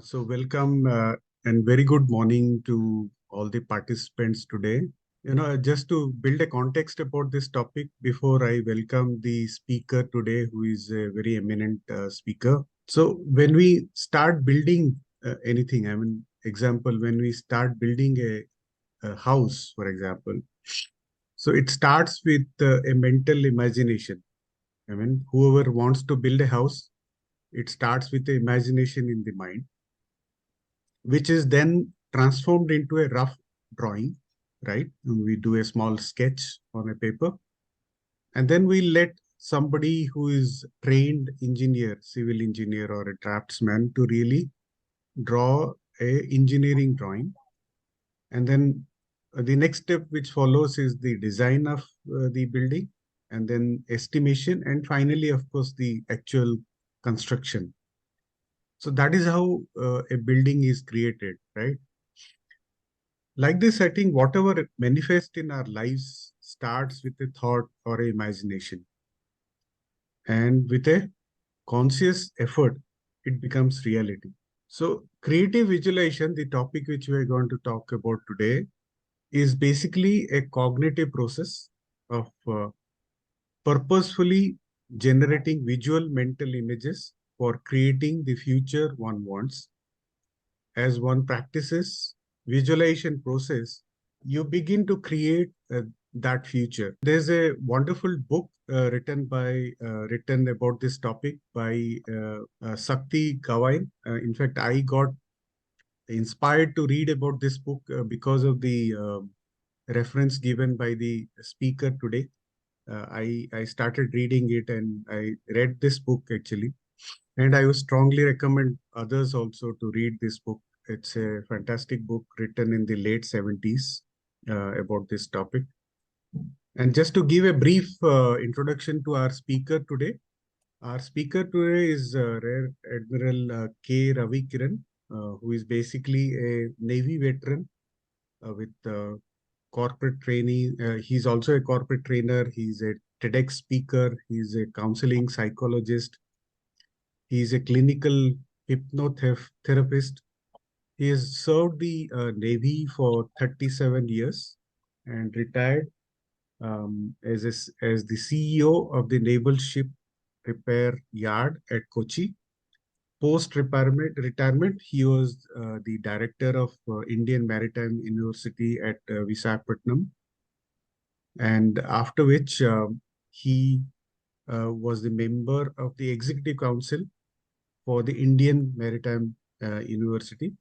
So welcome and very good morning to all the participants today. Just to build a context about this topic before I welcome the speaker today, who is a very eminent speaker. So when we start building anything, example, when we start building a house, for example, so it starts with a mental imagination. Whoever wants to build a house, it starts with the imagination in the mind, which is then transformed into a rough drawing, right? And we do a small sketch on a paper, and then we let somebody who is trained engineer, civil engineer, or a draftsman to really draw a engineering drawing. And then the next step which follows is the design of the building, and then estimation, and finally, of course, the actual construction. So that is how a building is created, right? Like this, I think whatever manifests in our lives starts with a thought or a imagination. And with a conscious effort, it becomes reality. So creative visualization, the topic which we are going to talk about today, is basically a cognitive process of purposefully generating visual mental images for creating the future one wants. As one practices visualization process, you begin to create that future. There's a wonderful book written about this topic by Sakti Gawain. In fact, I got inspired to read about this book because of the reference given by the speaker today. I started reading it, and I read this book actually. And I would strongly recommend others also to read this book. It's a fantastic book written in the late 70s about this topic. And just to give a brief introduction to our speaker today is Rear Admiral K. Ravikiran, who is basically a Navy veteran with corporate training. He's also a corporate trainer. He's a TEDx speaker. He's a counseling psychologist. He is a clinical hypnotherapist. He has served the Navy for 37 years and retired as the CEO of the Naval Ship Repair Yard at Kochi. Post-retirement, he was the director of Indian Maritime University at Visakhapatnam. And after which he was the member of the Executive Council for the Indian Maritime University.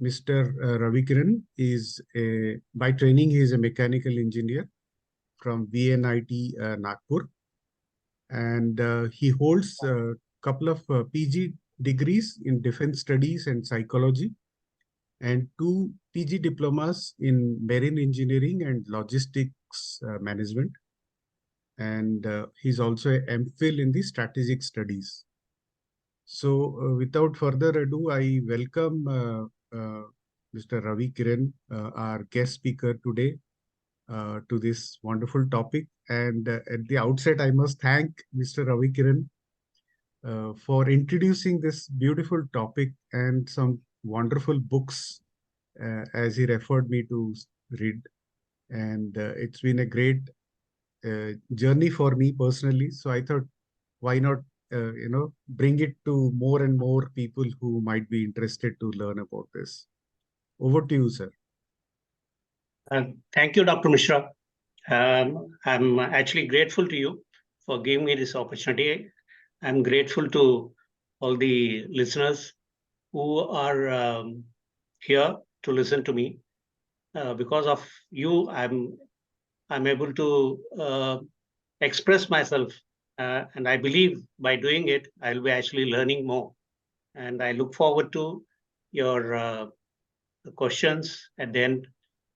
Mr. Ravikiran is by training, he is a mechanical engineer from VNIT Nagpur. And he holds a couple of PG degrees in defense studies and psychology, and 2 PG diplomas in marine engineering and logistics management. And he's also an MPhil in the strategic studies. So without further ado, I welcome Mr. Ravikiran, our guest speaker today, to this wonderful topic. And at the outset, I must thank Mr. Ravikiran for introducing this beautiful topic and some wonderful books, as he referred me to read. And it's been a great journey for me personally. So I thought, why not, bring it to more and more people who might be interested to learn about this. Over to you, sir. Thank you, Dr. Mishra. I'm actually grateful to you for giving me this opportunity. I'm grateful to all the listeners who are here to listen to me. Because of you, I'm able to express myself, and I believe by doing it, I'll be actually learning more. And I look forward to your questions at the end.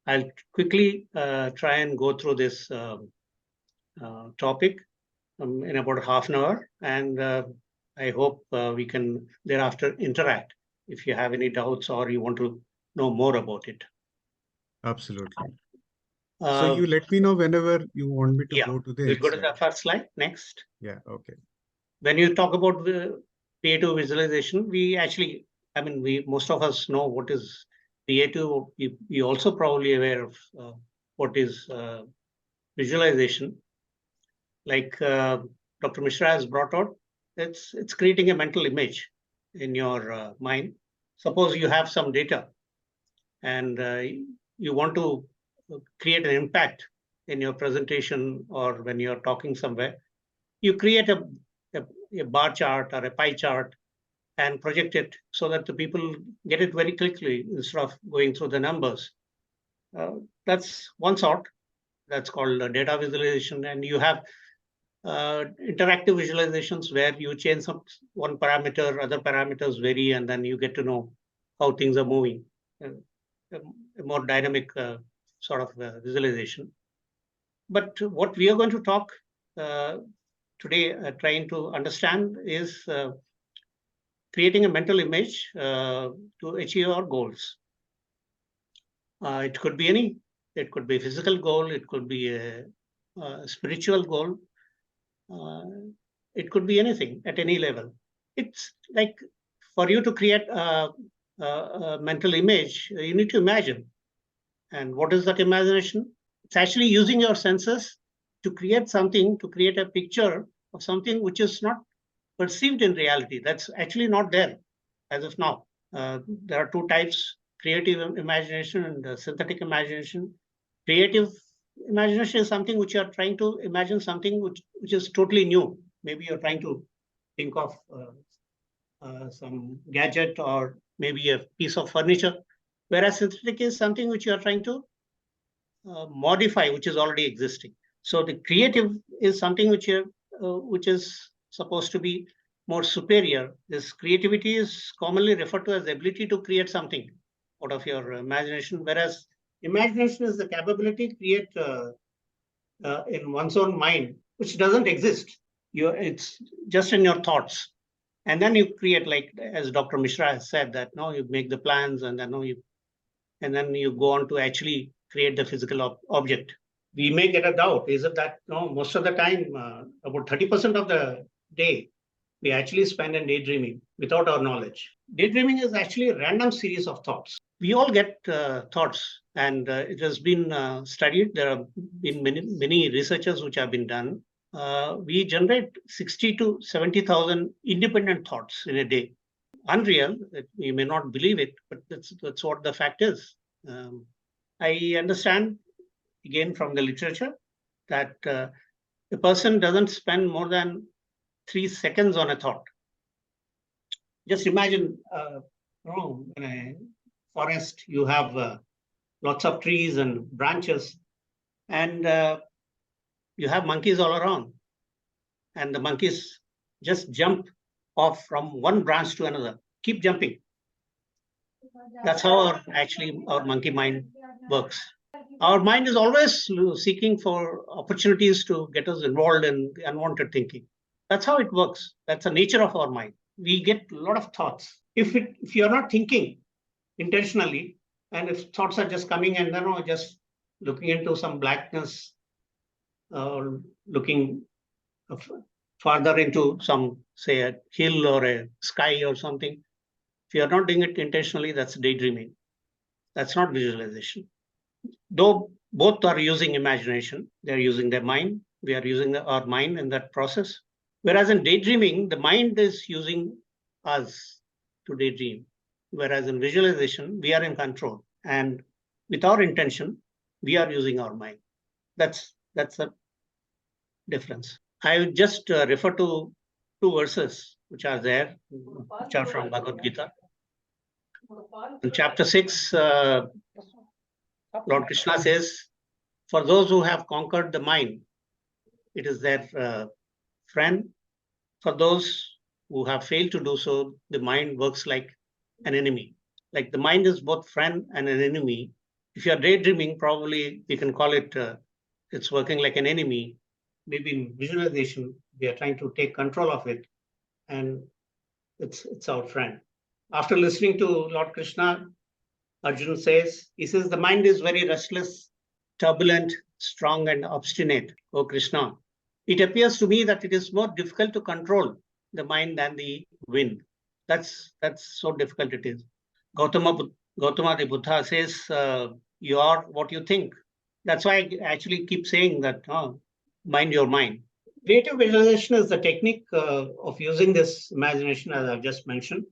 I'll quickly try and go through this topic in about half an hour, and I hope we can thereafter interact if you have any doubts or you want to know more about it. Absolutely. So you let me know whenever you want me to go to the next slide. We'll go to the first slide next. Yeah, okay. When you talk about the creative visualization, we actually I mean, most of us know what is creative. You also probably aware of what is visualization. Like Dr. Mishra has brought out, it's creating a mental image in your mind. Suppose you have some data and you want to create an impact in your presentation or when you're talking somewhere, you create a bar chart or a pie chart and project it so that the people get it very quickly instead of going through the numbers. That's one sort. That's called data visualization. And you have interactive visualizations where you change one parameter, other parameters vary, and then you get to know how things are moving. A more dynamic sort of visualization. But what we are going to talk today, trying to understand, is creating a mental image to achieve our goals. It could be any. It could be a physical goal. It could be a spiritual goal. It could be anything at any level. It's like for you to create a mental image, you need to imagine. And what is that imagination? It's actually using your senses to create something, to create a picture of something which is not perceived in reality. That's actually not there as of now. There are two types: creative imagination and synthetic imagination. Creative imagination is something which you are trying to imagine something which is totally new. Maybe you're trying to think of some gadget or maybe a piece of furniture, whereas synthetic is something which you are trying to modify, which is already existing. So the creative is something which is supposed to be more superior. This creativity is commonly referred to as the ability to create something out of your imagination, whereas imagination is the capability to create in one's own mind, which doesn't exist. It's just in your thoughts. And then you create, like as Dr. Mishra has said, that no, you make the plans and then you go on to actually create the physical object. We may get a doubt. Is it that no? Most of the time, about 30% of the day, we actually spend in daydreaming without our knowledge. Daydreaming is actually a random series of thoughts. We all get thoughts, and it has been studied. There have been many researches which have been done. We generate 60 to 70,000 independent thoughts in a day. Unreal. You may not believe it, but that's what the fact is. I understand, again from the literature, that a person doesn't spend more than 3 seconds on a thought. Just imagine, in a forest, you have lots of trees and branches, and you have monkeys all around, and the monkeys just jump off from one branch to another, keep jumping. That's how our monkey mind works. Our mind is always seeking for opportunities to get us involved in unwanted thinking. That's how it works. That's the nature of our mind. We get a lot of thoughts. If you're not thinking intentionally, and if thoughts are just coming and then just looking into some blackness, or looking farther into some, say, a hill or a sky or something, if you're not doing it intentionally, that's daydreaming. That's not visualization. Though both are using imagination, they're using their mind. We are using our mind in that process. Whereas in daydreaming, the mind is using us to daydream. Whereas in visualization, we are in control. And with our intention, we are using our mind. That's a difference. I will just refer to two verses which are there, which are from Bhagavad Gita. In chapter 6, Lord Krishna says, for those who have conquered the mind, it is their friend. For those who have failed to do so, the mind works like an enemy. Like the mind is both friend and an enemy. If you're daydreaming, probably we can call it, it's working like an enemy. Maybe in visualization, we are trying to take control of it, and it's our friend. After listening to Lord Krishna, Arjuna says, he says, the mind is very restless, turbulent, strong, and obstinate, O Krishna. It appears to me that it is more difficult to control the mind than the wind. That's so difficult it is. Gautama the Buddha says, you are what you think. That's why I actually keep saying that, mind your mind. Creative visualization is the technique of using this imagination, as I've just mentioned,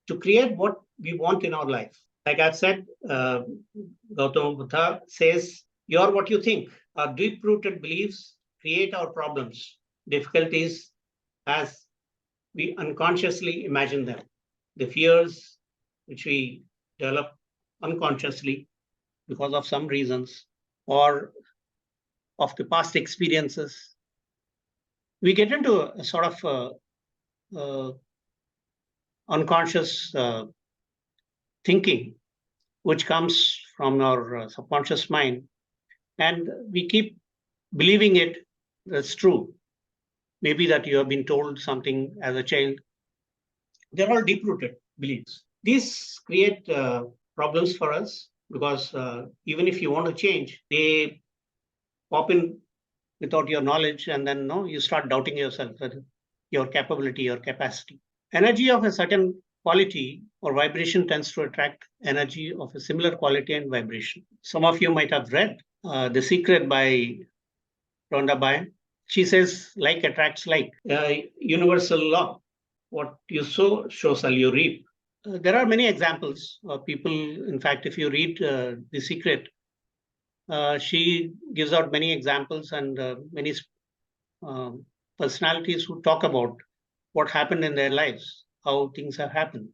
to create what we want in our life. Like I've said, Gautama Buddha says, you are what you think. Our deep rooted beliefs create our problems, difficulties, as we unconsciously imagine them. The fears which we develop unconsciously because of some reasons or of the past experiences, we get into a sort of unconscious thinking, which comes from our subconscious mind, and we keep believing it as true. Maybe that you have been told something as a child. They're all deep-rooted beliefs. These create problems for us because even if you want to change, they pop in without your knowledge, and then you start doubting yourself, your capability, your capacity. Energy of a certain quality or vibration tends to attract energy of a similar quality and vibration. Some of you might have read The Secret by Rhonda Byrne. She says, like attracts like, universal law. What you sow, so shall you reap. There are many examples of people. In fact, if you read The Secret, she gives out many examples and many personalities who talk about what happened in their lives, how things have happened.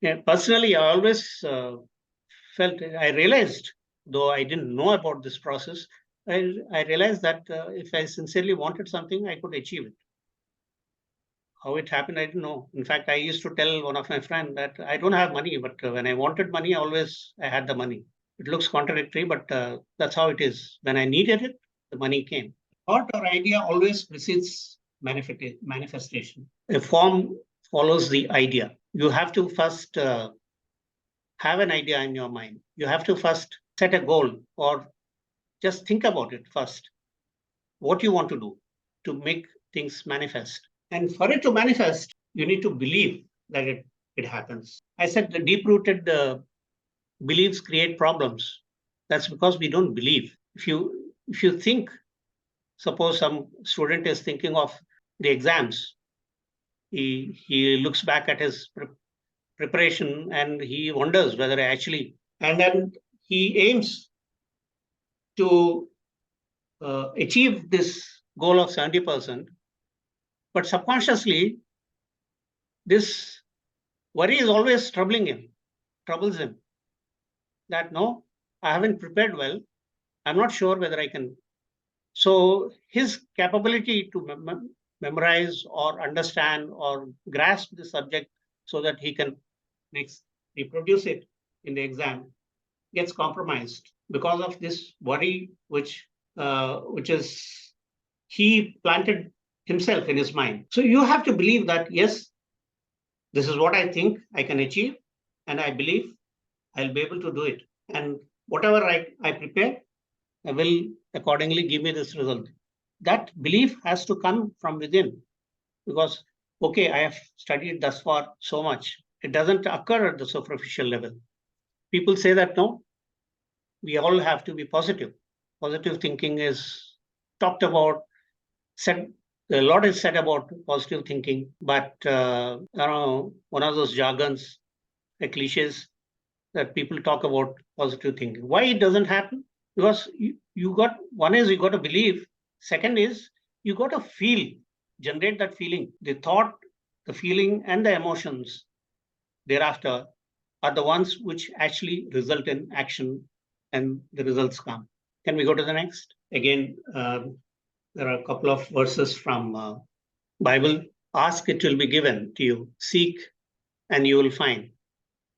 Yeah, personally, I always I realized, though I didn't know about this process, I realized that if I sincerely wanted something, I could achieve it. How it happened, I didn't know. In fact, I used to tell one of my friends that I don't have money, but when I wanted money, always I had the money. It looks contradictory, but that's how it is. When I needed it, the money came. Thought or idea always precedes manifestation. A form follows the idea. You have to first have an idea in your mind. You have to first set a goal or just think about it first. What you want to do to make things manifest. And for it to manifest, you need to believe that it happens. I said the deep rooted beliefs create problems. That's because we don't believe. If you think, suppose some student is thinking of the exams, he looks back at his preparation and he wonders whether actually, and then he aims to achieve this goal of 70%, but subconsciously this worry is always troubles him, that no, I haven't prepared well, I'm not sure whether I can. So his capability to memorize or understand or grasp the subject so that he can next reproduce it in the exam gets compromised because of this worry, which is he planted himself in his mind. So you have to believe that yes, this is what I think I can achieve, and I believe I'll be able to do it. And whatever I prepare, I will accordingly give me this result. That belief has to come from within because, okay, I have studied thus far so much. It doesn't occur at the superficial level. People say that no, we all have to be positive. Positive thinking is talked about, said a lot is said about positive thinking, but I don't know, one of those jargons, the cliches that people talk about positive thinking. Why it doesn't happen? Because you got one is you got to believe. Second is you got to feel, generate that feeling. The thought, the feeling, and the emotions thereafter are the ones which actually result in action, and the results come. Can we go to the next? Again, there are a couple of verses from Bible. Ask, it will be given to you. Seek, and you will find.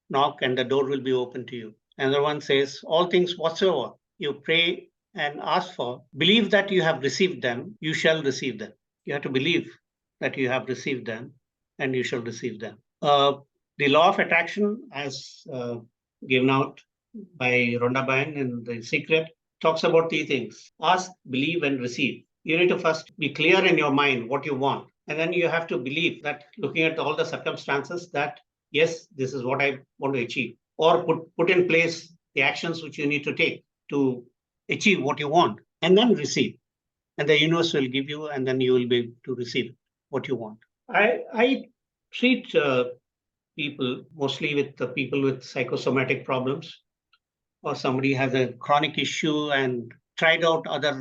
Knock, and the door will be open to you. Another one says, all things whatsoever you pray and ask for, believe that you have received them, you shall receive them. You have to believe that you have received them, and you shall receive them. The law of attraction, as given out by Rhonda Byrne in The Secret, talks about three things: ask, believe, and receive. You need to first be clear in your mind what you want. And then you have to believe that, looking at all the circumstances, that yes, this is what I want to achieve, or put in place the actions which you need to take to achieve what you want, and then receive. And the universe will give you, and then you will be able to receive what you want. I treat people mostly with the people with psychosomatic problems, or somebody has a chronic issue and tried out other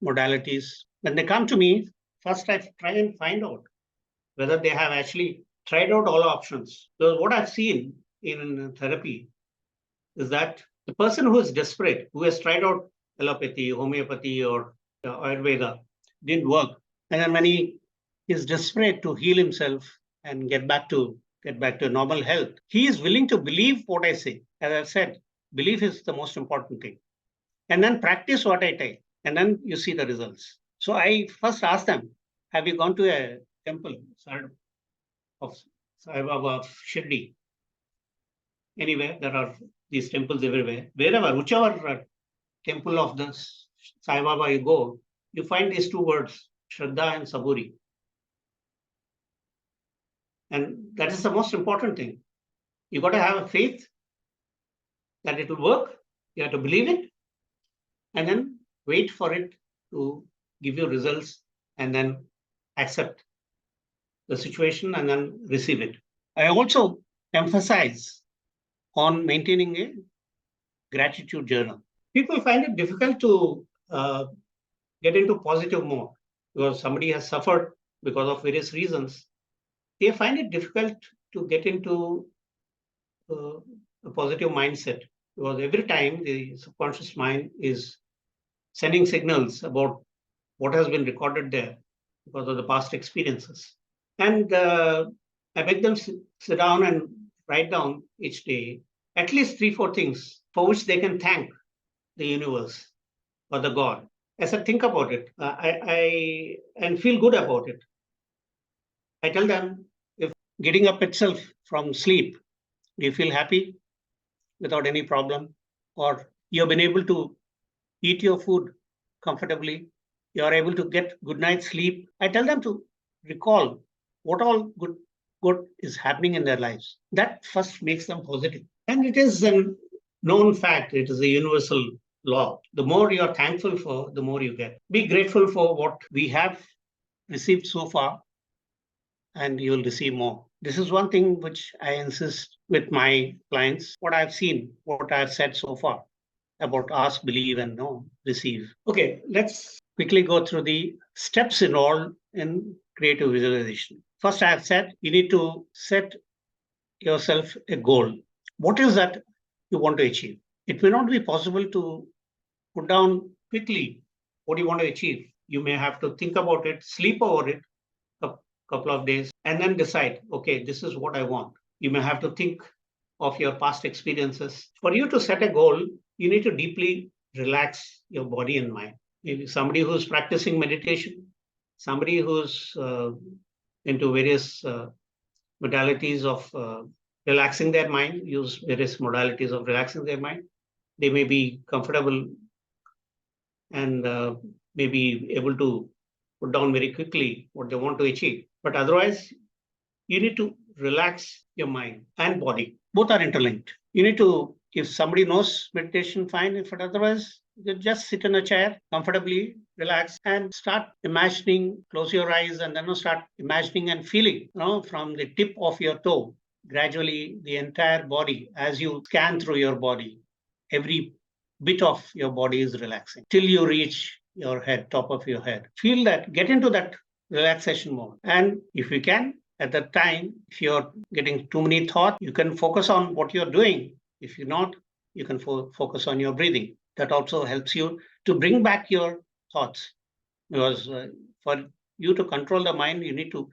modalities. When they come to me, first I try and find out whether they have actually tried out all options. So what I've seen in therapy is that the person who is desperate, who has tried out allopathy, homeopathy, or Ayurveda, didn't work. And then when he is desperate to heal himself and get back to normal health, he is willing to believe what I say. As I said, belief is the most important thing. And then practice what I tell, and then you see the results. So I first ask them, have you gone to a temple of Sai Baba of Shirdi? Anywhere, there are these temples everywhere. Wherever, whichever temple of the Sai Baba you go, you find these two words, Shradha and Saburi. And that is the most important thing. You got to have a faith that it will work. You have to believe it, and then wait for it to give you results, and then accept the situation and then receive it. I also emphasize on maintaining a gratitude journal. People find it difficult to get into positive mode because somebody has suffered because of various reasons. They find it difficult to get into a positive mindset, because every time the subconscious mind is sending signals about what has been recorded there because of the past experiences. And I beg them sit down and write down each day at least 3-4 things for which they can thank the universe or the God. I said, think about it, and feel good about it. I tell them, if getting up itself from sleep, do you feel happy without any problem? Or you've been able to eat your food comfortably? You are able to get good night's sleep? I tell them to recall what all good is happening in their lives. That first makes them positive. And it is a known fact, it is a universal law. The more you are thankful for, the more you get. Be grateful for what we have received so far, and you will receive more. This is one thing which I insist with my clients, what I've seen, what I've said so far about ask, believe, and know, receive. Okay, let's quickly go through the steps involved in creative visualization. First, I have said you need to set yourself a goal. What is that you want to achieve? It may not be possible to put down quickly what you want to achieve. You may have to think about it, sleep over it a couple of days, and then decide, okay, this is what I want. You may have to think of your past experiences. For you to set a goal, you need to deeply relax your body and mind. Maybe somebody who's practicing meditation, somebody who's into various modalities of relaxing their mind, use various modalities of relaxing their mind. They may be comfortable and may be able to put down very quickly what they want to achieve. But otherwise, you need to relax your mind and body. Both are interlinked. You need to, if somebody knows meditation, fine. If otherwise, you just sit in a chair comfortably, relax, and start imagining, close your eyes, and then start imagining and feeling, from the tip of your toe, gradually the entire body, as you scan through your body, every bit of your body is relaxing till you reach your head, top of your head. Feel that, get into that relaxation mode. And if you can, at that time, if you're getting too many thoughts, you can focus on what you're doing. If you're not, you can focus on your breathing. That also helps you to bring back your thoughts. Because for you to control the mind, you need to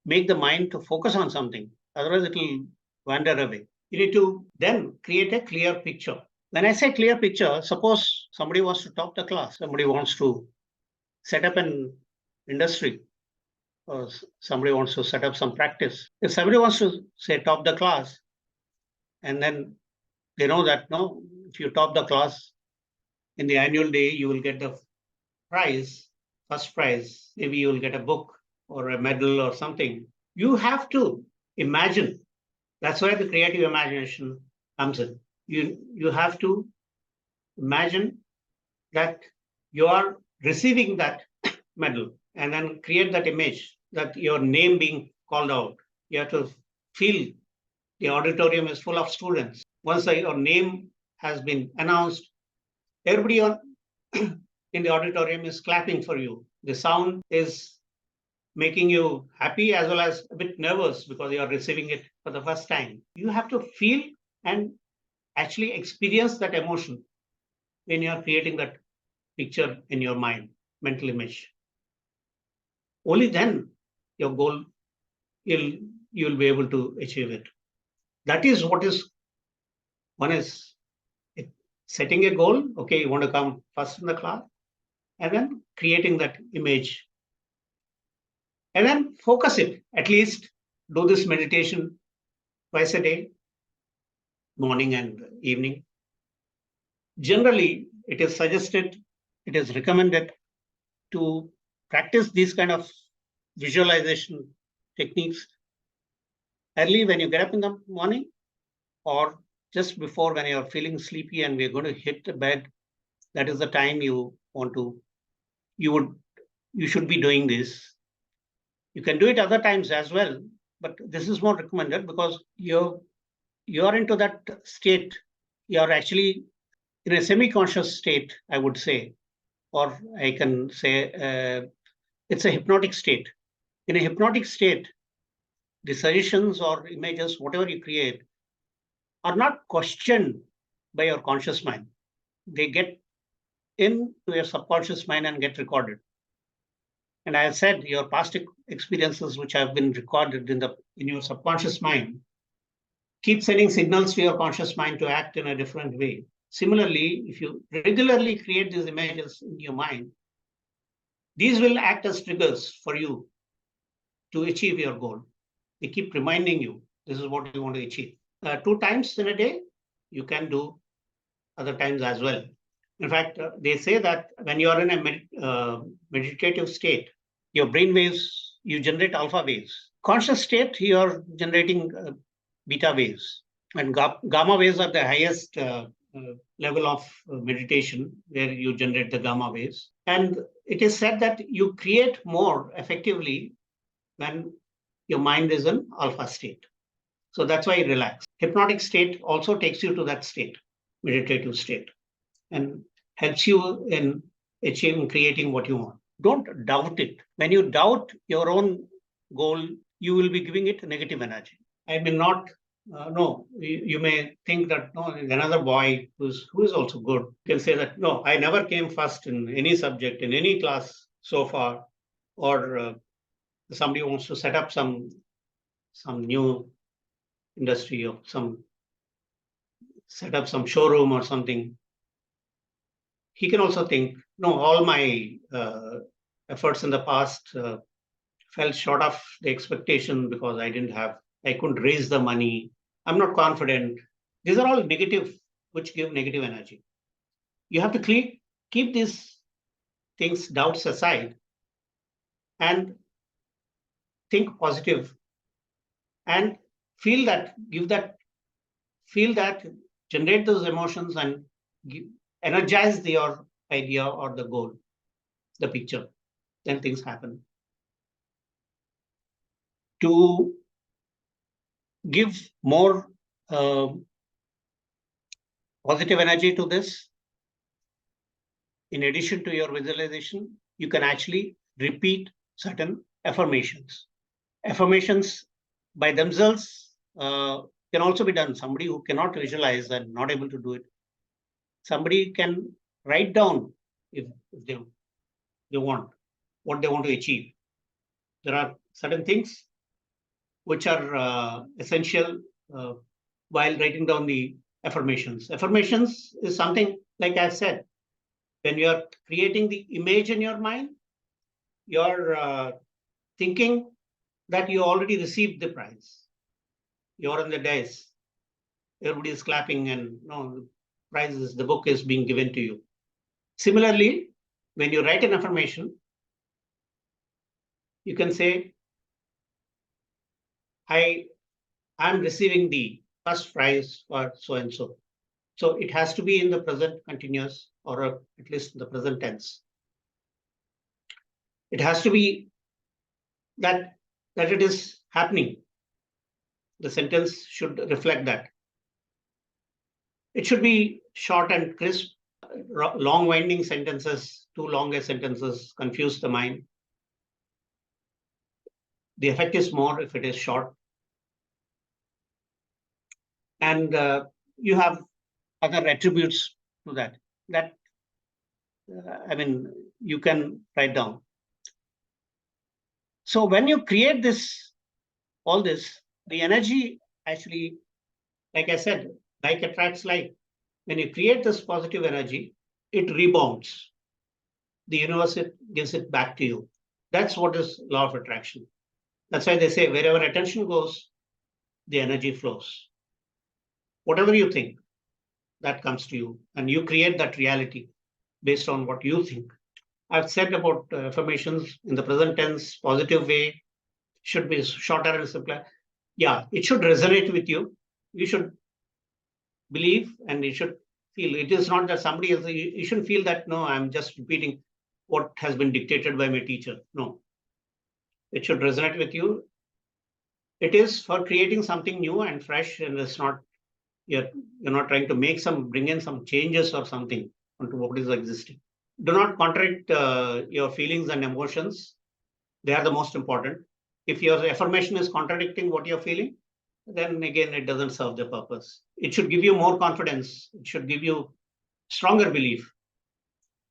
make the mind to focus on something. Otherwise, it will wander away. You need to then create a clear picture. When I say clear picture, suppose somebody wants to top the class, somebody wants to set up an industry, or somebody wants to set up some practice. If somebody wants to say top the class, and then they know that no, if you top the class in the annual day, you will get the prize, first prize. Maybe you will get a book, or a medal or something, you have to imagine. That's where the creative imagination comes in. You have to imagine that you are receiving that medal and then create that image, that your name being called out. You have to feel the auditorium is full of students. Once your name has been announced, everybody in the auditorium is clapping for you. The sound is making you happy as well as a bit nervous because you are receiving it for the first time. You have to feel and actually experience that emotion when you are creating that picture in your mind, mental image. Only then your goal, you'll be able to achieve it. That is what is one is setting a goal. Okay, you want to come first in the class, and then creating that image, and then focus it. At least do this meditation twice a day, morning and evening. Generally, it is suggested, it is recommended to practice these kind of visualization techniques early when you get up in the morning, or just before when you're feeling sleepy and we're going to hit the bed. That is the time you should be doing this. You can do it other times as well, but this is more recommended because you're into that state. You're actually in a semi-conscious state, I would say, or I can say it's a hypnotic state. In a hypnotic state, the suggestions or images, whatever you create, are not questioned by your conscious mind. They get into your subconscious mind and get recorded. And I have said your past experiences, which have been recorded in your subconscious mind, keep sending signals to your conscious mind to act in a different way. Similarly, if you regularly create these images in your mind, these will act as triggers for you to achieve your goal. They keep reminding you this is what you want to achieve. 2 times in a day, you can do other times as well. In fact, they say that when you are in a meditative state, your brain waves, you generate alpha waves. Conscious state, you are generating beta waves. And gamma waves are the highest level of meditation where you generate the gamma waves. And it is said that you create more effectively when your mind is in alpha state. So that's why you relax. Hypnotic state also takes you to that state, meditative state, and helps you in achieving, creating what you want. Don't doubt it. When you doubt your own goal, you will be giving it negative energy. I mean, not no. You may think that no, another boy who is also good can say that no, I never came first in any subject in any class so far, or somebody wants to set up some new industry or set up some showroom or something. He can also think, no, all my efforts in the past fell short of the expectation because I couldn't raise the money. I'm not confident. These are all negative, which give negative energy. You have to keep these things, doubts aside, and think positive and feel that, generate those emotions and energize your idea or the goal, the picture. Then things happen. To give more positive energy to this, in addition to your visualization, you can actually repeat certain affirmations. Affirmations by themselves can also be done. Somebody who cannot visualize and not able to do it, somebody can write down if they want what they want to achieve. There are certain things which are essential while writing down the affirmations. Affirmations is something, like I said, when you are creating the image in your mind, you're thinking that you already received the prize. You're on the dais, everybody is clapping, and no, prizes, the book is being given to you. Similarly, when you write an affirmation, You can say, I'm receiving the first prize for so and so. So it has to be in the present continuous, or at least in the present tense. It has to be that it is happening. The sentence should reflect that. It should be short and crisp. Long winding sentences, too long sentences confuse the mind. The effect is more if it is short. And you have other attributes to that. You can write down. So when you create all this, the energy actually, like I said, like attracts like. When you create this positive energy, it rebounds. The universe gives it back to you. That's what is law of attraction. That's why they say wherever attention goes, the energy flows. Whatever you think, that comes to you, and you create that reality based on what you think. I've said about affirmations in the present tense, positive way, should be shorter and simpler. Yeah, it should resonate with you. You should believe and you should feel. It is not that somebody else, you shouldn't feel that, no, I'm just repeating what has been dictated by my teacher. No, it should resonate with you. It is for creating something new and fresh, and it's not, you're not trying to bring in some changes or something onto what is existing. Do not contradict your feelings and emotions. They are the most important. If your affirmation is contradicting what you're feeling, then again, it doesn't serve the purpose. It should give you more confidence. It should give you stronger belief,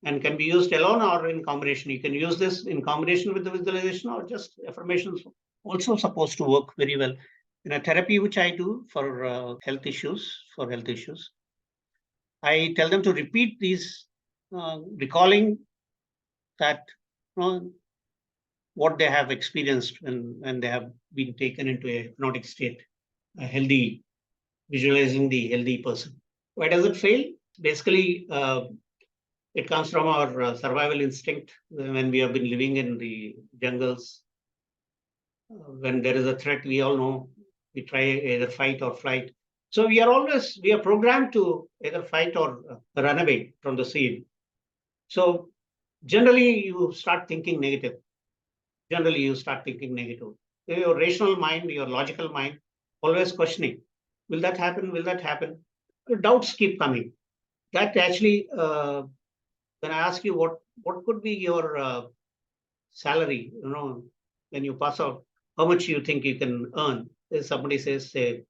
and can be used alone or in combination. You can use this in combination with the visualization, or just affirmations also supposed to work very well. In a therapy which I do for health issues, I tell them to repeat these, recalling that, what they have experienced when they have been taken into a hypnotic state, a healthy, visualizing the healthy person. Why does it fail? Basically, it comes from our survival instinct when we have been living in the jungles. When there is a threat, we all know we try either fight or flight. So we are programmed to either fight or run away from the scene. So generally, you start thinking negative. Your rational mind, your logical mind, always questioning, will that happen? Will that happen? The doubts keep coming. That actually, when I ask you what could be your salary, when you pass out, how much you think you can earn? If somebody says, say,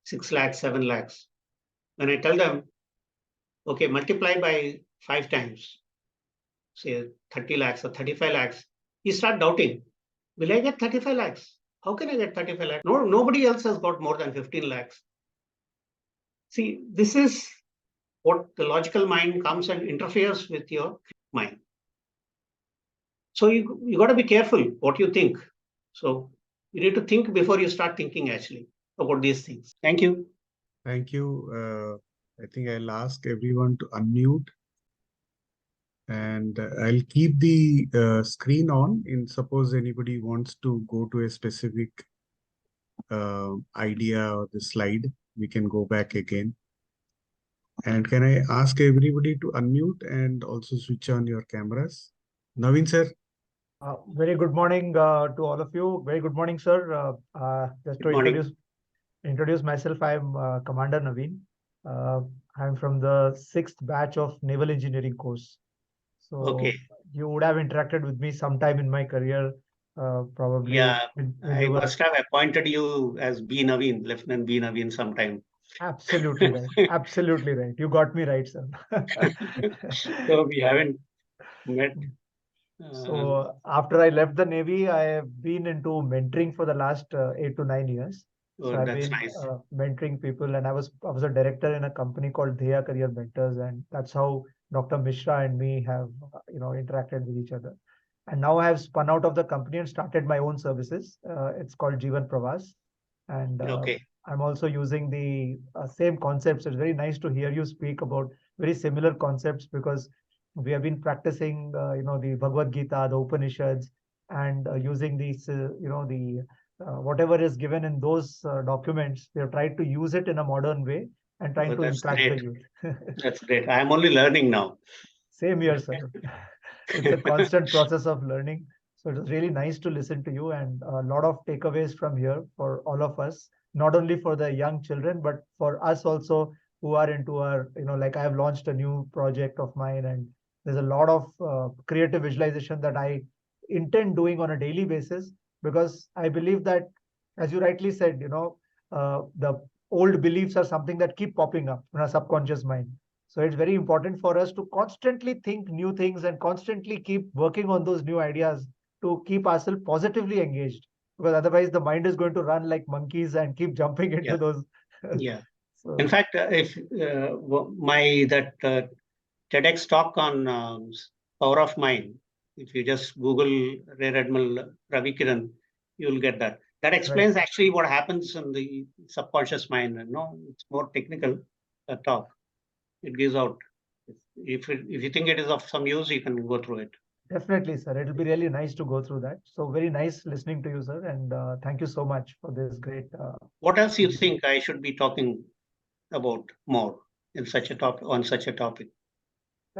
6 lakhs, 7 lakhs. When I tell them, okay, multiply by 5 times, say 30 lakhs or 35 lakhs, you start doubting. Will I get 35 lakhs? How can I get 35 lakhs? No, nobody else has got more than 15 lakhs. See, this is what the logical mind comes and interferes with your mind. So you got to be careful what you think. So you need to think before you start thinking actually about these things. Thank you. Thank you. I think I'll ask everyone to unmute, and I'll keep the screen on in suppose anybody wants to go to a specific idea or the slide, we can go back again. And can I ask everybody to unmute and also switch on your cameras? Naveen sir. Very good morning to all of you. Very good morning, sir. Just Good to morning. introduce myself, I'm Commander Naveen. I'm from the 6th batch of Naval Engineering course. So Okay. you would have interacted with me sometime in my career, probably Yeah, when I you were must have appointed you as B. Naveen, Lieutenant B. Naveen sometime. absolutely right. Absolutely right. You got me right, sir. So we haven't met. So after I left the Navy, I have been into mentoring for the last 8 to 9 years. So I've That's been nice. mentoring people, and I was a director in a company called Dheya Career Mentors, and that's how Dr. Mishra and me have interacted with each other. And now I have spun out of the company and started my own services. It's called Jeevan Pravas, and Okay. I'm also using the same concepts. It's very nice to hear you speak about very similar concepts because we have been practicing, the Bhagavad Gita, the Upanishads, and using these, the whatever is given in those documents, we have tried to use it in a modern way and trying to That's impact the great. youth. That's great. I'm only learning now. Same here, sir. It's a constant process of learning. So it was really nice to listen to you, and a lot of takeaways from here for all of us, not only for the young children, but for us also who are into our, like I have launched a new project of mine, and there's a lot of creative visualization that I intend doing on a daily basis, because I believe that, as you rightly said, the old beliefs are something that keep popping up in our subconscious mind. So it's very important for us to constantly think new things and constantly keep working on those new ideas to keep ourselves positively engaged. Because otherwise, the mind is going to run like monkeys and keep jumping into Yeah. those. Yeah. So, In fact, if my that TEDx talk on power of mind, if you just Google Rear Admiral Ravikiran, you'll get that. That right. explains actually what happens in the subconscious mind. It's more technical talk. It gives out. If you think it is of some use, you can go through it. Definitely, sir. It'll be really nice to go through that. So very nice listening to you, sir. And thank you so much for this great. What else you think I should be talking about more in such a topic on such a topic?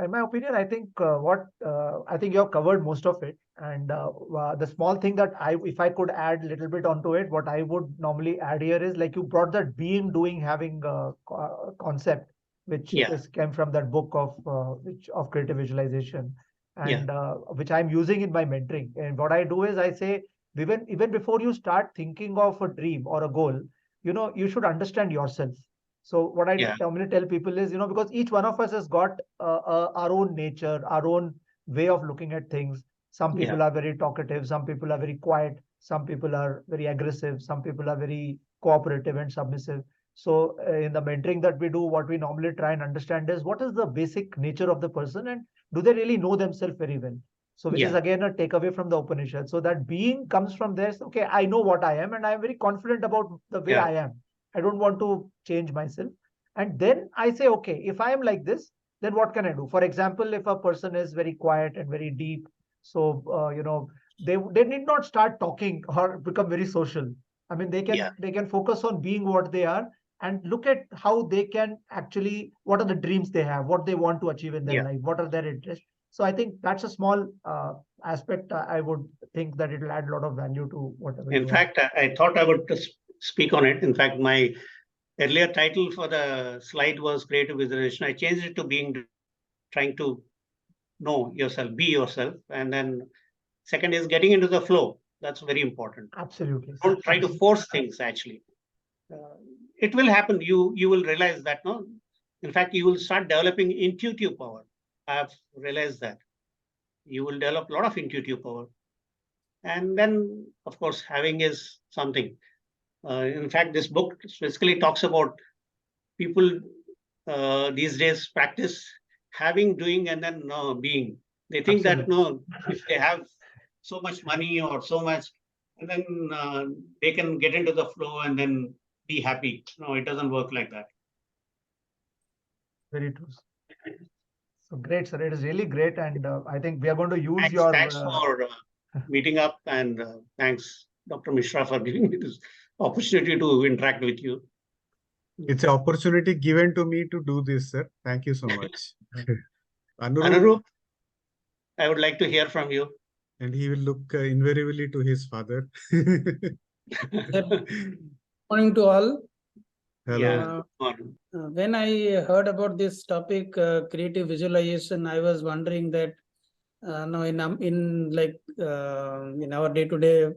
In my opinion, I think I think you have covered most of it. And the small thing that if I could add a little bit onto it, what I would normally add here is, like, you brought that being, doing, having concept, which Yeah. came from that book of creative visualization, Yeah. and which I'm using in my mentoring. And what I do is I say, even before you start thinking of a dream or a goal, you should understand yourself. So what I Yeah. normally tell people is, because each one of us has got our own nature, our own way of looking at things. Some Yeah. people are very talkative, some people are very quiet, some people are very aggressive, some people are very cooperative and submissive. So in the mentoring that we do, what we normally try and understand is, what is the basic nature of the person, and do they really know themselves very well? So which is Yeah. again a takeaway from the Upanishad. So that being comes from there. So, okay, I know what I am, and I am very confident about the way Yeah. I am. I don't want to change myself. And then I say, okay, if I am like this, then what can I do? For example, if a person is very quiet and very deep, so they need not start talking or become very social. I mean, Yeah. they can focus on being what they are, and look at how they can actually, what are the dreams they have, what they want to achieve in their Yeah. life, what are their interests. So I think that's a small aspect. I would think that it will add a lot of value to whatever In you are. fact, I thought I would speak on it. In fact, my earlier title for the slide was creative visualization. I changed it to being trying to know yourself, be yourself. And then second is getting into the flow. That's very important. Absolutely. Don't try to force things actually. Uh, it will happen. You will realize that, no? In fact, you will start developing intuitive power. I've realized that. You will develop a lot of intuitive power. And then, of course, having is something. In fact, this book specifically talks about people these days practice having, doing, and then being. They think that, Absolutely. no, if they have so much money or so much, and then they can get into the flow and then be happy. No, it doesn't work like that. Very true. So great, sir. It is really great, and I think we are going to use Thanks your. for meeting up, and thanks, Dr. Mishra, for giving me this opportunity to interact with you. It's an opportunity given to me to do this, sir. Thank you so much. Anurup, Anurup, I would like to hear from you. and he will look invariably to his father. Good morning to all. Yeah. When I heard about this topic, creative visualization, I was wondering that now in our day-to-day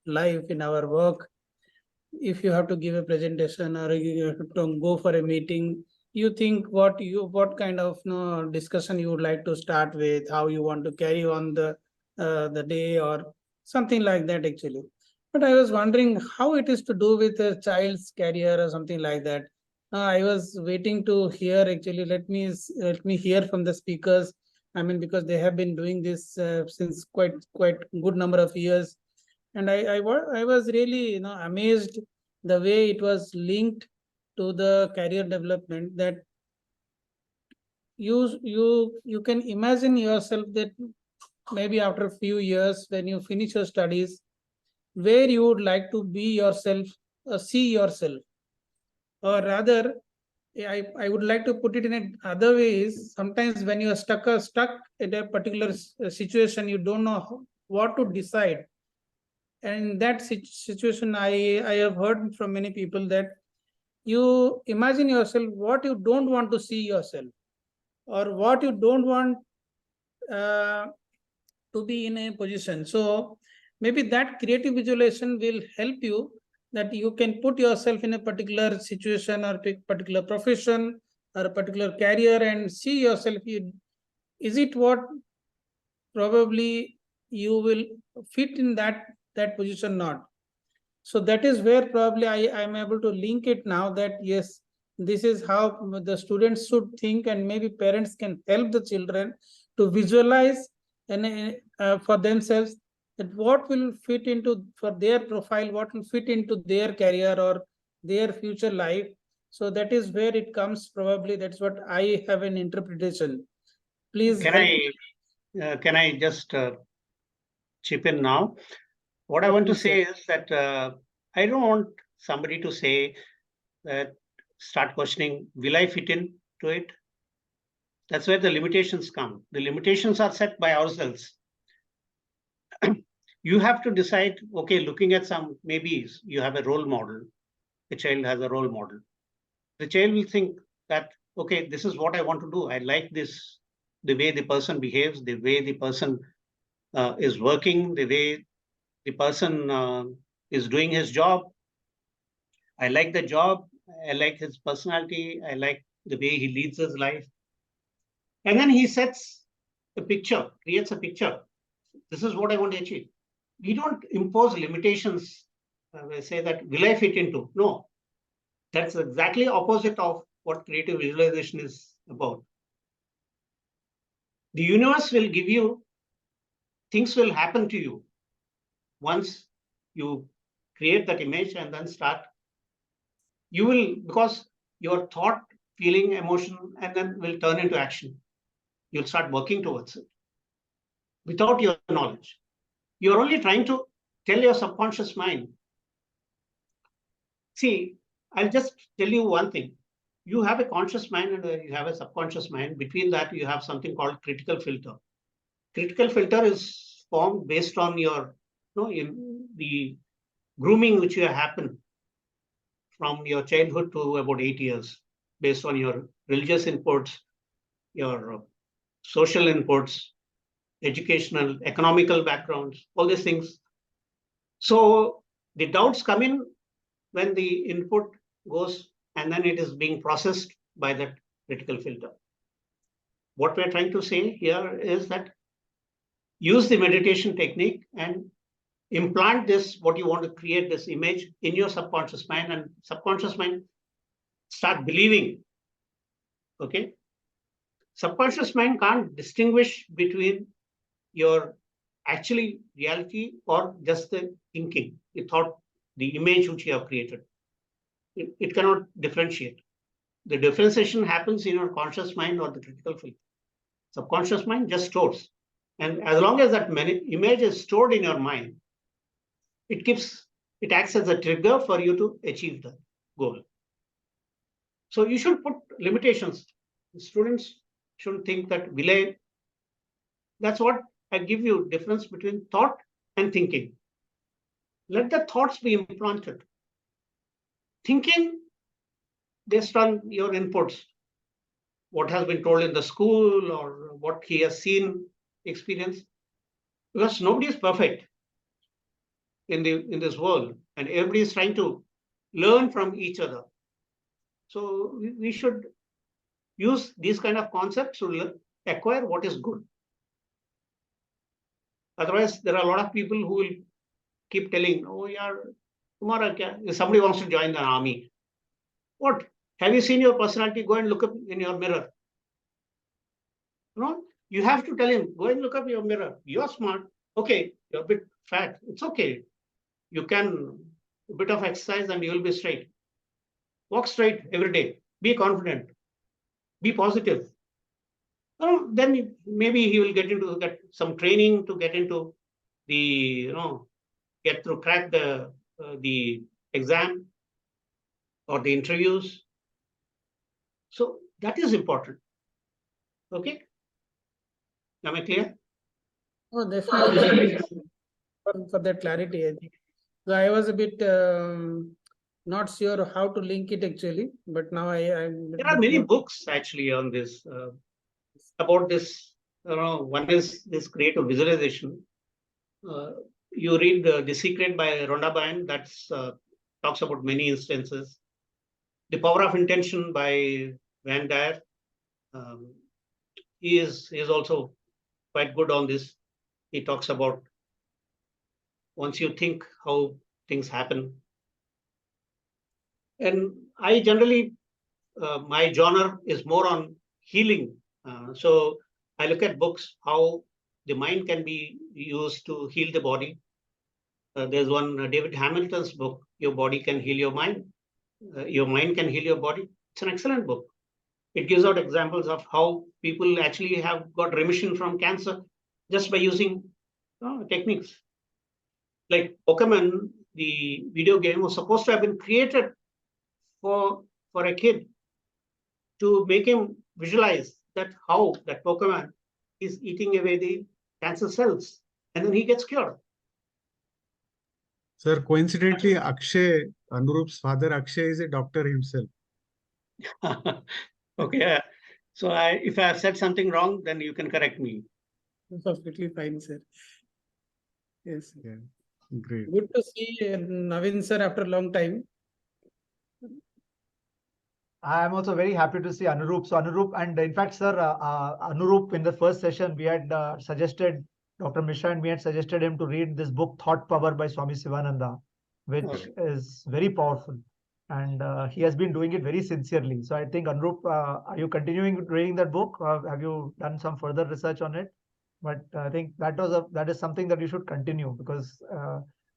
life, in our work, if you have to give a presentation or you have to go for a meeting, you think what kind of discussion you would like to start with, how you want to carry on the day or something like that actually. But I was wondering how it is to do with a child's career or something like that. I was waiting to hear actually. Let me hear from the speakers. I mean, because they have been doing this since quite good number of years, and I was really amazed the way it was linked to the career development, that you can imagine yourself that maybe after a few years, when you finish your studies, where you would like to be yourself, see yourself, or rather, I would like to put it in a other ways. Sometimes when you are stuck in a particular situation, you don't know what to decide. And in that situation, I have heard from many people that you imagine yourself what you don't want to see yourself, or what you don't want uh, to be in a position. So maybe that creative visualization will help you, that you can put yourself in a particular situation or particular profession or a particular career and see yourself. Is it what probably you will fit in that position? Not. So that is where probably I am able to link it now, that yes, this is how the students should think, and maybe parents can help the children to visualize and for themselves, that what will fit into for their profile, what will fit into their career or their future life. So that is where it comes, probably that's what I have an interpretation. Please Can help. can I just chip in now? What I want to Please, sir. say is that I don't want somebody to say that, start questioning, will I fit in to it? That's where the limitations come. The limitations are set by ourselves. You have to decide, okay, looking at some, maybe you have a role model, the child has a role model. The child will think that, okay, this is what I want to do. I like this, the way the person behaves, the way the person is working, the way the person is doing his job. I like the job. I like his personality. I like the way he leads his life. And then he sets a picture, creates a picture. This is what I want to achieve. We don't impose limitations. We say that, will I fit into? No, that's exactly opposite of what creative visualization is about. The universe will give you, things will happen to you once you create that image and then start. You will, because your thought, feeling, emotion, and then will turn into action. You'll start working towards it without your knowledge. You're only trying to tell your subconscious mind. See, I'll just tell you one thing. You have a conscious mind and you have a subconscious mind. Between that, you have something called critical filter. Critical filter is formed based on your, in the grooming which you have happened from your childhood to about 8 years, based on your religious inputs, your social inputs, educational, economical backgrounds, all these things. So the doubts come in when the input goes, and then it is being processed by that critical filter. What we're trying to say here is that use the meditation technique and implant this, what you want to create, this image in your subconscious mind, and subconscious mind start believing. Okay. Subconscious mind can't distinguish between your actually reality or just the thinking, the thought, the image which you have created. It cannot differentiate. The differentiation happens in your conscious mind or the critical filter. Subconscious mind just stores. And as long as that image is stored in your mind, it acts as a trigger for you to achieve the goal. So you should put limitations. The students shouldn't think that, will I? That's what I give you, difference between thought and thinking. Let the thoughts be implanted. Thinking based on your inputs, what has been told in the school or what he has seen, experience, because nobody is perfect in this world, and everybody is trying to learn from each other. So we should use these kind of concepts to acquire what is good. Otherwise, there are a lot of people who will keep telling, oh yeah, tomorrow if somebody wants to join the army, what? Have you seen your personality? Go and look up in your mirror. You have to tell him, go and look up your mirror. You're smart. Okay, you're a bit fat. It's okay. You can a bit of exercise and you will be straight. Walk straight every day. Be confident. Be positive. then maybe he will get some training to get into the, crack the exam or the interviews. So that is important. Okay. Am I clear? Oh, definitely. For that clarity, I think. So I was a bit not sure how to link it actually, but now I'm. There are many books actually on this, about this. One is this creative visualization. You read The Secret by Rhonda Byrne. That's talks about many instances. The Power of Intention by Van Dyer. He is also quite good on this. He talks about once you think, how things happen. And I generally, my genre is more on healing. So I look at books, how the mind can be used to heal the body. There's one David Hamilton's book, Your Body Can Heal Your Mind. Your Mind Can Heal Your Body. It's an excellent book. It gives out examples of how people actually have got remission from cancer just by using techniques. Like Pokemon, the video game, was supposed to have been created for a kid to make him visualize that how that Pokemon is eating away the cancer cells, and then he gets cured. Sir, coincidentally, Anurup's father Akshay is a doctor himself. Okay. So if I have said something wrong, then you can correct me. Perfectly fine, sir. Yes. Yeah, great. Good to see Naveen sir after a long time. I'm also very happy to see Anurup. So Anurup, and in fact, sir, Anurup, in the first session, we had suggested, Dr. Mishra and we had suggested him to read this book, Thought Power by Swami Sivananda, which is very powerful. And he has been doing it very sincerely. So I think, Anurup, are you continuing reading that book? Or have you done some further research on it? But I think that is something that you should continue, because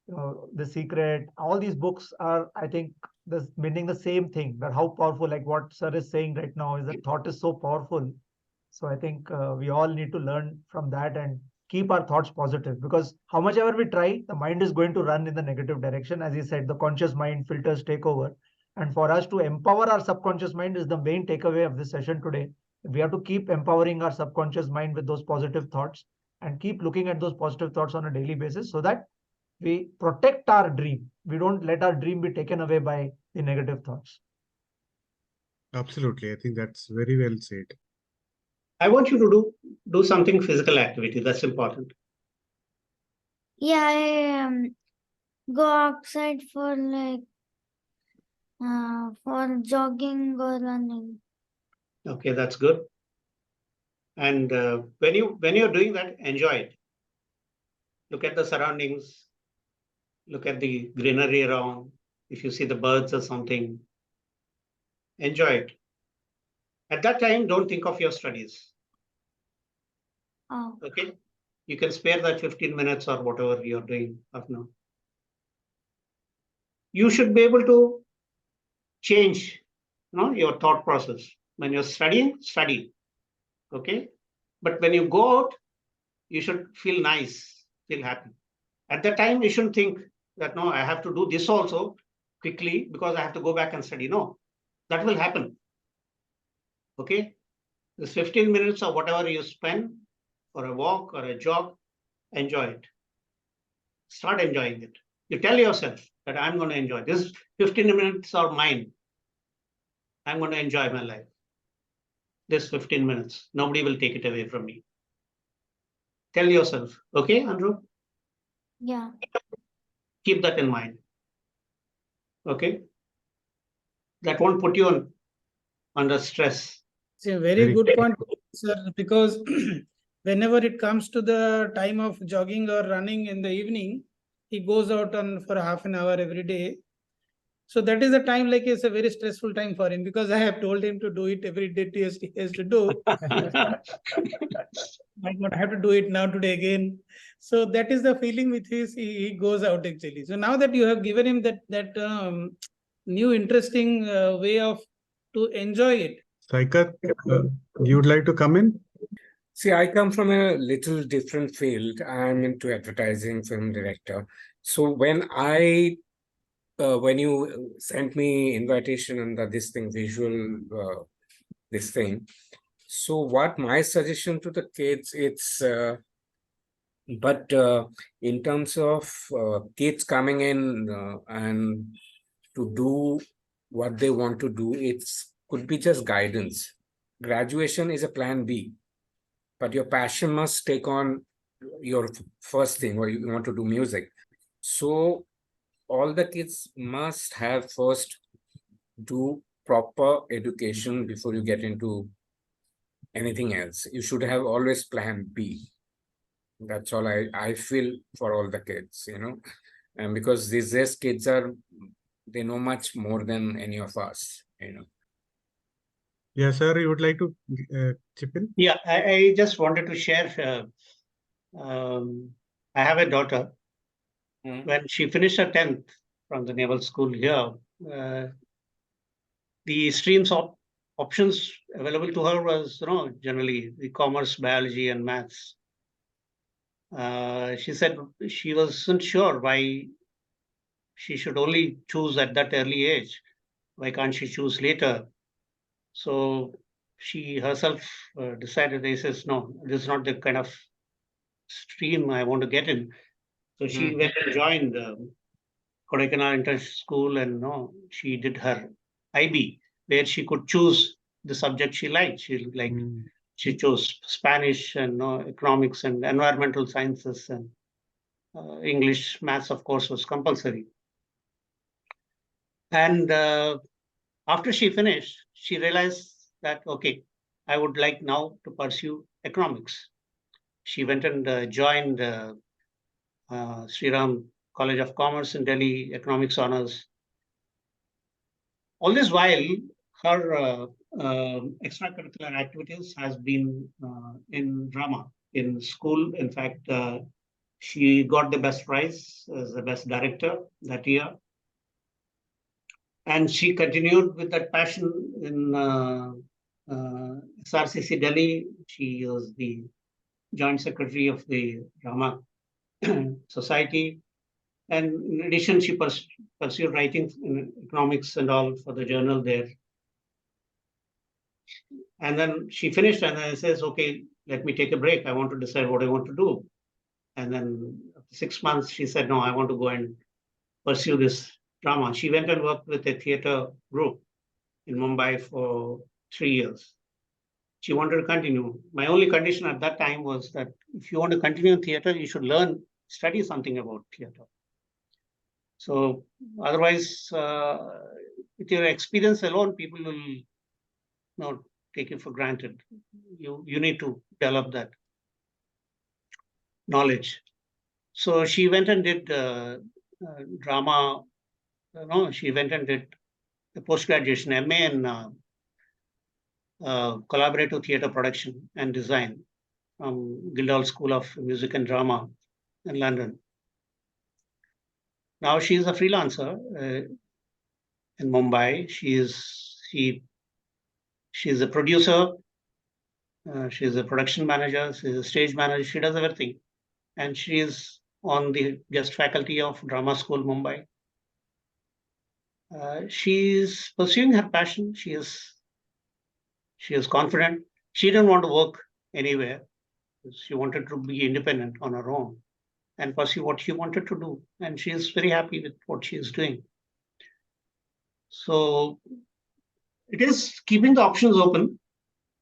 The Secret, all these books are, I think, meaning the same thing, that how powerful, like what sir is saying right now, is that thought is so powerful. So I think we all need to learn from that and keep our thoughts positive, because how much ever we try, the mind is going to run in the negative direction. As he said, the conscious mind filters take over. And for us to empower our subconscious mind is the main takeaway of this session today. We have to keep empowering our subconscious mind with those positive thoughts and keep looking at those positive thoughts on a daily basis, so that we protect our dream. We don't let our dream be taken away by the negative thoughts. Absolutely. I think that's very well said. I want you to do something physical activity. That's important. Yeah, I go outside for for jogging or running. Okay, that's good. And when you're doing that, enjoy it. Look at the surroundings. Look at the greenery around. If you see the birds or something, enjoy it. At that time, don't think of your studies. Oh. Okay? You can spare that 15 minutes or whatever you're doing of now. You should be able to change your thought process. When you're studying, study. Okay? But when you go out, you should feel nice, feel happy. At that time, you shouldn't think that, no, I have to do this also quickly because I have to go back and study. No, that will happen. Okay? This 15 minutes or whatever you spend for a walk or a jog, enjoy it. Start enjoying it. You tell yourself that I'm going to enjoy this 15 minutes are mine. I'm going to enjoy my life. This 15 minutes, nobody will take it away from me. Tell yourself, okay, Andrew? Yeah. Keep that in mind. Okay? That won't put you under stress. It's a very good point, sir, because whenever it comes to the time of jogging or running in the evening, he goes out for half an hour every day. So that is the time, like, it's a very stressful time for him, because I have told him to do it every day. He has to do. Might not have to do it now today again. So that is the feeling with which he goes out actually. So now that you have given him that new interesting way of to enjoy it. Saikat, you would like to come in? See, I come from a little different field. I'm into advertising, film director. So when you sent me invitation and this thing, visual, this thing. So what my suggestion to the kids, but in terms of kids coming in and to do what they want to do, could be just guidance. Graduation is a plan B, but your passion must take on your first thing, or you want to do music. So all the kids must have first do proper education before you get into anything else. You should have always plan B. That's all I feel for all the kids, and because these days kids they know much more than any of us. Yeah, sir, you would like to chip in? Yeah, I just wanted to share. I have a daughter. When she finished her 10th from the naval school here, the streams of options available to her was, generally the commerce, biology, and maths. She said she wasn't sure why she should only choose at that early age. Why can't she choose later? So she herself decided, they says, no, this is not the kind of stream I want to get in. So she went and joined Kodaikanal International School, and she did her IB, where she could choose the subject she liked. She chose Spanish and economics and environmental sciences, and English, maths, of course, was compulsory. And after she finished, she realized that, okay, I would like now to pursue economics. She went and joined Sriram College of Commerce in Delhi, economics honors. All this while, her extracurricular activities has been in drama in school. In fact, she got the best prize as the best director that year. And she continued with that passion in SRCC Delhi. She was the joint secretary of the Drama Society. And in addition, she pursued writing in economics and all for the journal there. And then she finished and then says, okay, let me take a break. I want to decide what I want to do. And then after 6 months, she said, no, I want to go and pursue this drama. She went and worked with a theater group in Mumbai for 3 years. She wanted to continue. My only condition at that time was that if you want to continue in theater, you should study something about theater. So otherwise, with your experience alone, people will not take it for granted. You need to develop that knowledge. So she went and did drama. She went and did the post-graduation MA in collaborative theater production and design from Guildhall School of Music and Drama in London. Now she is a freelancer in Mumbai. She is a producer. She is a production manager. She is a stage manager. She does everything, and she is on the guest faculty of Drama School Mumbai. She is pursuing her passion. She is confident. She didn't want to work anywhere. She wanted to be independent on her own and pursue what she wanted to do. And she is very happy with what she is doing. So it is keeping the options open.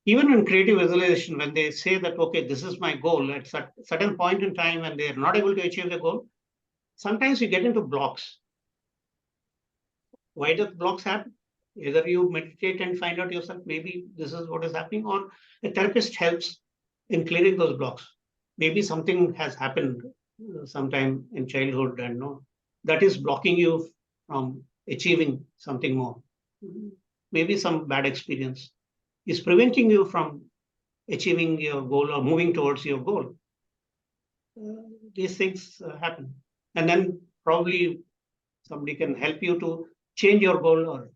Even in creative visualization, when they say that, okay, this is my goal, at a certain point in time when they are not able to achieve the goal, sometimes you get into blocks. Why do blocks happen? Either you meditate and find out yourself, maybe this is what is happening, or a therapist helps in clearing those blocks. Maybe something has happened sometime in childhood and that is blocking you from achieving something more. Maybe some bad experience is preventing you from achieving your goal or moving towards your goal. These things happen. And then probably somebody can help you to change your goal or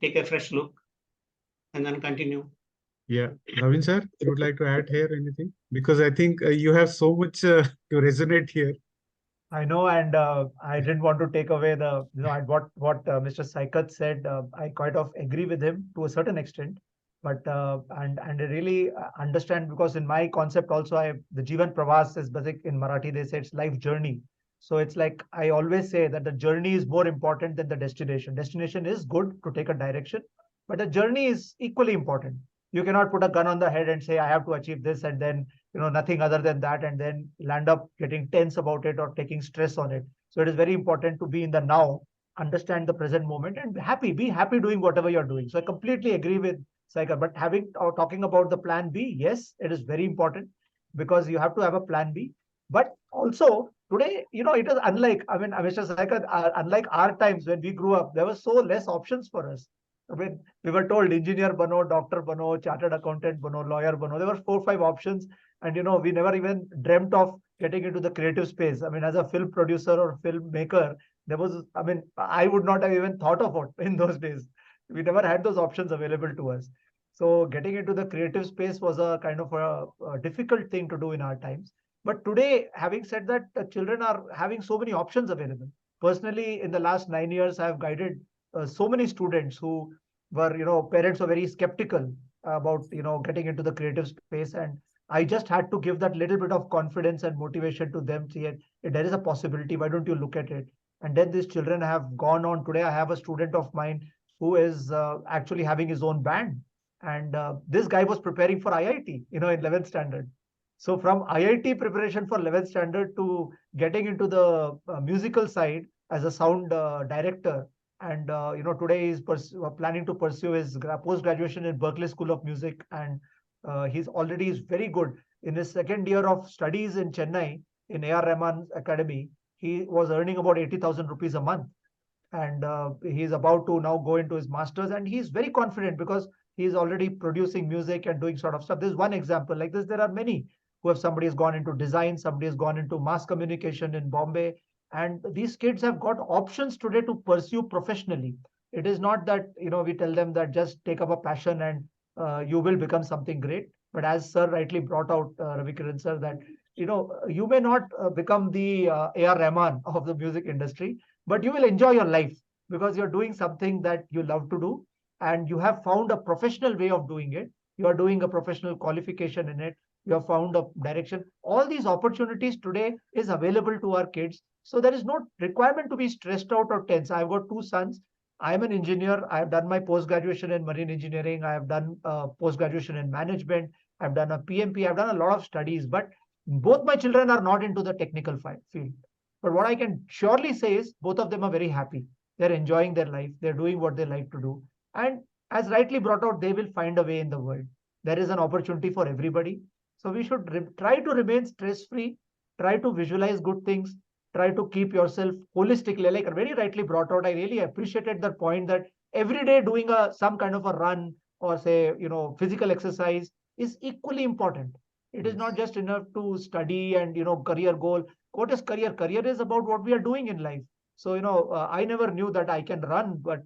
take a fresh look and then continue. Yeah, Naveen sir, you would like to add here anything? Because I think you have so much to resonate here. I know, and I didn't want to take away the, what Mr. Saikat said. I quite of agree with him to a certain extent, but and I really understand, because in my concept also, the Jivan Pravas is basic in Marathi. They say it's life journey. So it's like I always say that the journey is more important than the destination. Destination is good to take a direction, but the journey is equally important. You cannot put a gun on the head and say I have to achieve this, and then nothing other than that, and then land up getting tense about it or taking stress on it. So it is very important to be in the now, understand the present moment, and be happy doing whatever you're doing. So I completely agree with Saika. But having or talking about the plan B, yes, it is very important, because you have to have a plan B. But also today, it is unlike, I mean, Mr. Saika, unlike our times when we grew up, there were so less options for us. I mean, we were told engineer bano, doctor bano, chartered accountant bano, lawyer bano. There were 4 or 5 options, and we never even dreamt of getting into the creative space. I mean, as a film producer or filmmaker, there was, I mean, I would not have even thought of it in those days. We never had those options available to us. So getting into the creative space was a kind of a difficult thing to do in our times. But today, having said that, children are having so many options available. Personally, in the last 9 years, I have guided so many students who were, parents were very skeptical about, getting into the creative space. And I just had to give that little bit of confidence and motivation to them. See, there is a possibility. Why don't you look at it? And then these children have gone on. Today, I have a student of mine who is actually having his own band. And this guy was preparing for IIT, in 11th standard. So from IIT preparation for 11th standard to getting into the musical side as a sound director. And today he's planning to pursue his post graduation in Berklee School of Music, and he's very good. In his second year of studies in Chennai in A.R. Rahman Academy, he was earning about 80,000 rupees a month. And he's about to now go into his masters, and he's very confident because he's already producing music and doing sort of stuff. There's one example like this. There are many who have, somebody has gone into design, somebody has gone into mass communication in Bombay. And these kids have got options today to pursue professionally. It is not that, we tell them that just take up a passion and you will become something great. But as sir rightly brought out, Ravikiran sir, that, you may not become the A.R. Rahman of the music industry, but you will enjoy your life because you're doing something that you love to do, and you have found a professional way of doing it. You are doing a professional qualification in it. You have found a direction. All these opportunities today is available to our kids. So there is no requirement to be stressed out or tense. I've got 2 sons. I am an engineer. I have done my post-graduation in marine engineering. I have done post-graduation in management. I've done a PMP. I've done a lot of studies, but both my children are not into the technical field. But what I can surely say is both of them are very happy. They're enjoying their life. They're doing what they like to do. And as rightly brought out, they will find a way in the world. There is an opportunity for everybody. So we should try to remain stress-free, try to visualize good things, try to keep yourself holistically, like very rightly brought out. I really appreciated the point that every day doing some kind of a run or say, physical exercise is equally important. It is not just enough to study and, career goal. What is career? Career is about what we are doing in life. So, I never knew that I can run, but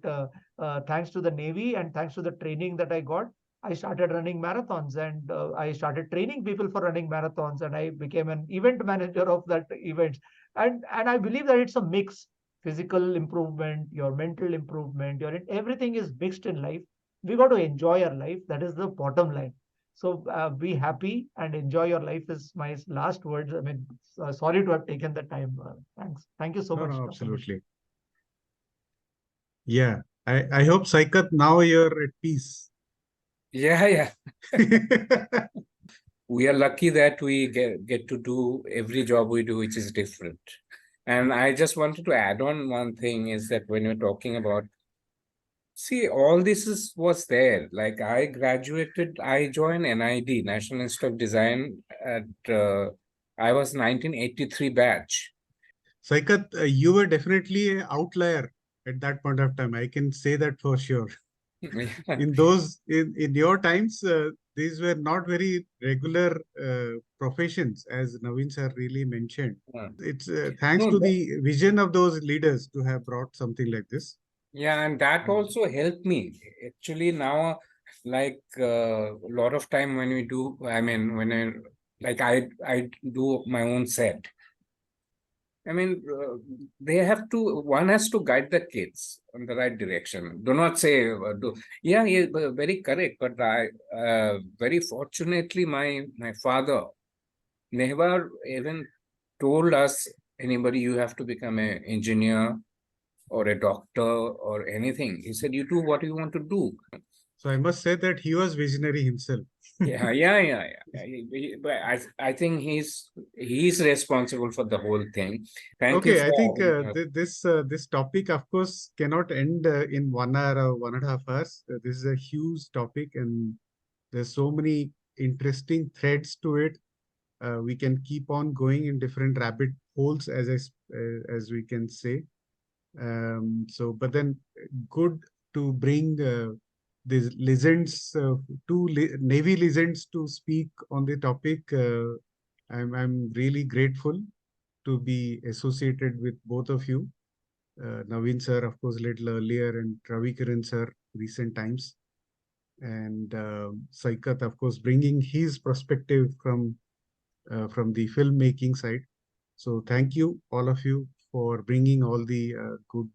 thanks to the Navy and thanks to the training that I got, I started running marathons, and I started training people for running marathons, and I became an event manager of that event. And I believe that it's a mix: physical improvement, your mental improvement, everything is mixed in life. We got to enjoy our life. That is the bottom line. So be happy and enjoy your life is my last words. I mean, sorry to have taken the time. Thanks. Thank you so No, much. no, Dr. Mishra. absolutely. Yeah. I hope, Saikat, now you're at peace. Yeah. We are lucky that we get to do every job we do, which is different. And I just wanted to add on one thing is that when you're talking about, see, all this was there. Like I graduated, I joined NID, National Institute of Design at, I was 1983 batch. Saikat, you were definitely an outlier at that point of time. I can say that for sure. In your times, these were not very regular professions, as Naveen sir really mentioned. It's thanks to the vision of those leaders to have brought something like this. Yeah, and that also helped me. Actually, now like a lot of time when we do, I mean, I do my own set. I mean, they have to, one has to guide the kids in the right direction. Do not say, yeah, very correct. But very fortunately, my father never even told us, anybody, you have to become an engineer or a doctor or anything. He said, you do what you want to do. So I must say that he was visionary himself. Yeah. But I think he's responsible for the whole thing. Thank you Okay, I for think having us. this topic, of course, cannot end in 1 hour or 1.5 hours. This is a huge topic, and there's so many interesting threads to it. We can keep on going in different rabbit holes, as we can say. But then good to bring these legends, two Navy legends to speak on the topic. I'm really grateful to be associated with both of you. Naveen sir, of course, little earlier, and Ravikiran sir, recent times. And Saikat, of course, bringing his perspective from the filmmaking side. So thank you, all of you, for bringing all the good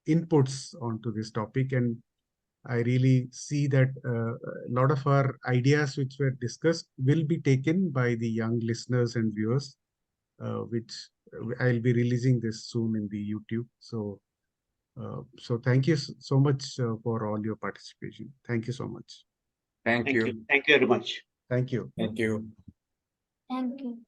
inputs onto this topic. And I really see that a lot of our ideas which were discussed will be taken by the young listeners and viewers, which I'll be releasing this soon in the YouTube. So thank you so much for all your participation. Thank you so much. Thank Thank you. you. Thank you very much. Thank you. Thank you. Thank you.